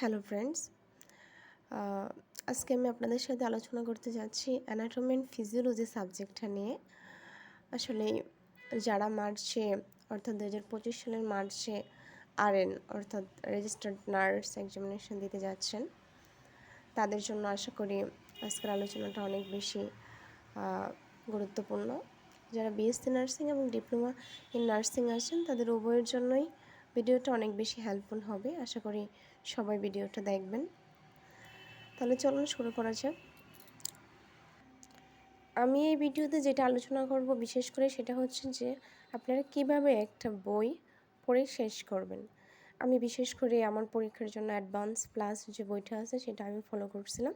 Hello friends, আজকে আমি আপনাদের সাথে আলোচনা করতে যাচ্ছি অ্যানাটমি অ্যান্ড ফিজিওলজি সাবজেক্টটা নিয়ে। আসলে যারা মার্চে অর্থাৎ 2025 সালের মার্চে আরএন অর্থাৎ রেজিস্টার্ড নার্স এক্সামিনেশন দিতে যাচ্ছেন, তাদের জন্য আশা করি আজকের আলোচনাটা অনেক বেশি গুরুত্বপূর্ণ। যারা বিএসসি নার্সিং এবং ডিপ্লোমা ইন নার্সিং আছেন, তাদের উভয়ের জন্যই ভিডিওটা অনেক বেশি হেল্পফুল হবে। আশা করি সবাই ভিডিওটা দেখবেন। তাহলে চলুন শুরু করা যাক। আমি এই ভিডিওতে যেটা আলোচনা করব বিশেষ করে সেটা হচ্ছে যে আপনারা কিভাবে একটা বই পড়ে শেষ করবেন। আমি বিশেষ করে আমার পরীক্ষার জন্য অ্যাডভান্স প্লাস যে বইটা আছে সেটা আমি ফলো করছিলাম।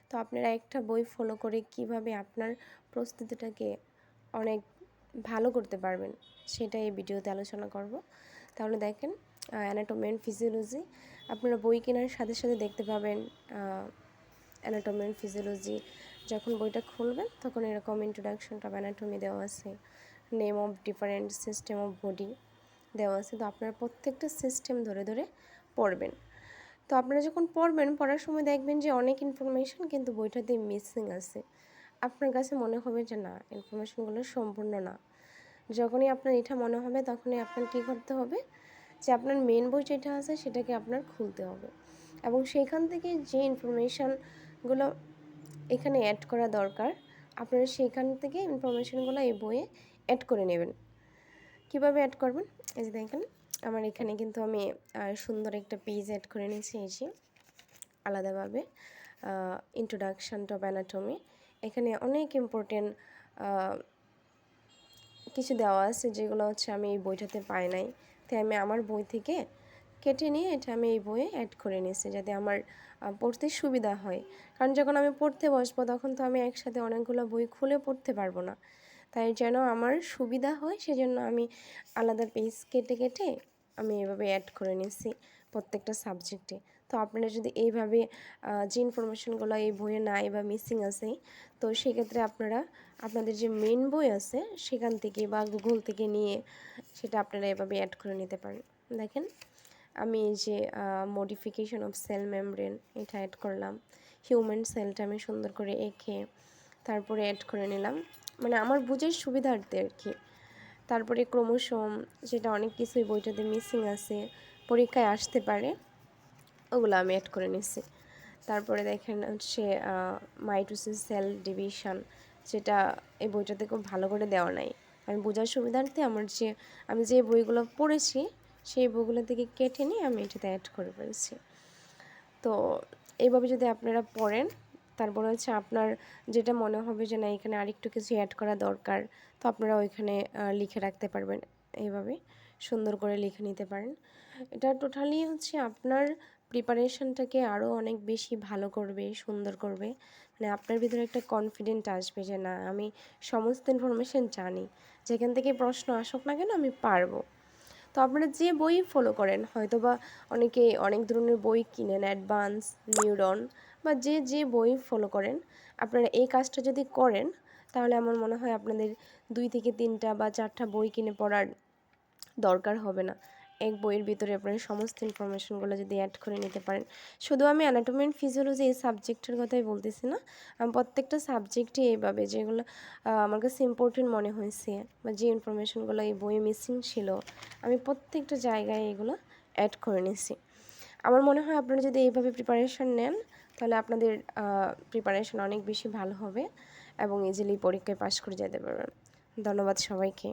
তো আপনারা একটা বই ফলো করে কিভাবে আপনার প্রস্তুতিটাকে অনেক ভালো করতে পারবেন সেটা এই ভিডিওতে আলোচনা করব। তাহলে দেখেন, অ্যানাটমি অ্যান্ড ফিজিওলজি আপনারা বই কেনার সাথে সাথে দেখতে পাবেন। অ্যানাটমি অ্যান্ড ফিজিওলজি যখন বইটা খুলবেন তখন এরকম ইন্ট্রোডাকশন অফ অ্যানাটমি দেওয়া আছে, name of different system of body দেওয়া আছে। তো আপনারা প্রত্যেকটা সিস্টেম ধরে ধরে পড়বেন। তো আপনারা যখন পড়ার সময় দেখবেন যে অনেক ইনফরমেশন কিন্তু বইটাতে মিসিং আছে। আপনার কাছে মনে হবে যে না, ইনফরমেশনগুলো সম্পূর্ণ না। যখনই আপনার এটা মনে হবে তখনই আপনার কী করতে হবে, যে আপনার মেন বই যেটা আছে সেটাকে আপনার খুলতে হবে এবং সেইখান থেকে যে ইনফরমেশানগুলো এখানে অ্যাড করা দরকার আপনারা সেইখান থেকে ইনফরমেশানগুলো এই বইয়ে অ্যাড করে নেবেন। কিভাবে অ্যাড করবেন, এই যে দেখেন আমার এখানে কিন্তু আমি সুন্দর একটা পেজ অ্যাড করে নিয়েছি। এই যে আলাদাভাবে ইন্ট্রোডাকশন টু অ্যানাটমি, এখানে অনেক ইম্পর্টেন্ট কিছু দেওয়া আছে যেগুলো হচ্ছে আমি এই বইটাতে পাই নাই। তাই আমি আমার বই থেকে কেটে নিয়ে এটা আমি এই বইয়ে অ্যাড করে নিয়েছি যাতে আমার পড়তে সুবিধা হয়। কারণ যখন আমি পড়তে বসবো তখন তো আমি একসাথে অনেকগুলো বই খুলে পড়তে পারবো না। তাই যেন আমার সুবিধা হয় সেজন্য আমি আলাদা পেজ কেটে কেটে আমি এভাবে অ্যাড করে নিয়েছি প্রত্যেকটা সাবজেক্টে। তো আপনারা যদি এইভাবে যে ইনফরমেশনগুলো এই বইয়ে নাই বা মিসিং আছে, তো সেক্ষেত্রে আপনারা আপনাদের যে মেন বই আছে সেখান থেকে বা গুগল থেকে নিয়ে সেটা আপনারা এভাবে অ্যাড করে নিতে পারেন। দেখেন আমি এই যে মডিফিকেশন অফ সেল মেমব্রেন এটা অ্যাড করলাম। হিউম্যান সেলটা আমি সুন্দর করে এঁকে তারপরে অ্যাড করে নিলাম, মানে আমার বুঝের সুবিধার্থে আর কি। তারপরে ক্রোমোসোম, যেটা অনেক কিছুই বইটাতে মিসিং আছে, পরীক্ষায় আসতে পারে, ওগুলো আমি অ্যাড করে নিচ্ছি। তারপরে দেখেন হচ্ছে মাইটোসিস সেল ডিভিশন, যেটা এই বইটাতে খুব ভালো করে দেওয়া নাই। আমি বোঝার সুবিধার্থে আমি যে বইগুলো পড়েছি সেই বইগুলো থেকে কেটে নিয়ে আমি এটাতে অ্যাড করে ফেলছি। তো এইভাবে যদি আপনারা পড়েন, তারপরে হচ্ছে আপনার যেটা মনে হবে যে না এখানে আরেকটু কিছু অ্যাড করা দরকার, তো আপনারা ওইখানে লিখে রাখতে পারবেন। এইভাবে সুন্দর করে লিখে নিতে পারেন। এটা টোটালি হচ্ছে আপনার প্রিপারেশনটাকে আরও অনেক বেশি ভালো করবে, সুন্দর করবে। মানে আপনার ভিতরে একটা কনফিডেন্ট আসবে যে না, আমি সমস্ত ইনফরমেশান জানি, যেখান থেকে প্রশ্ন আসুক না কেন আমি পারবো। তো আপনারা যে বই ফলো করেন, হয়তো বা অনেকে অনেক ধরনের বই কিনেন, অ্যাডভান্স, নিউরন বা যে বই ফলো করেন, আপনারা এই কাজটা যদি করেন তাহলে আমার মনে হয় আপনাদের 2 থেকে 3টা বা 4টা বই কিনে পড়ার দরকার হবে না। এক বইয়ের ভিতরে আপনারা সমস্ত ইনফরমেশনগুলো যদি অ্যাড করে নিতে পারেন। শুধু আমি অ্যানাটমি অ্যান্ড ফিজিওলজি এই সাবজেক্টের কথাই বলতেছি না, আমি প্রত্যেকটা সাবজেক্টই এইভাবে যেগুলো আমার কাছে ইম্পর্টেন্ট মনে হয়েছে বা যে ইনফরমেশনগুলো এই বইয়ে মিসিং ছিল, আমি প্রত্যেকটা জায়গায় এগুলো অ্যাড করে নিয়েছি। আমার মনে হয় আপনারা যদি এইভাবে প্রিপারেশন নেন তাহলে আপনাদের প্রিপারেশন অনেক বেশি ভালো হবে এবং ইজিলি পরীক্ষায় পাশ করে যেতে পারবেন। ধন্যবাদ সবাইকে।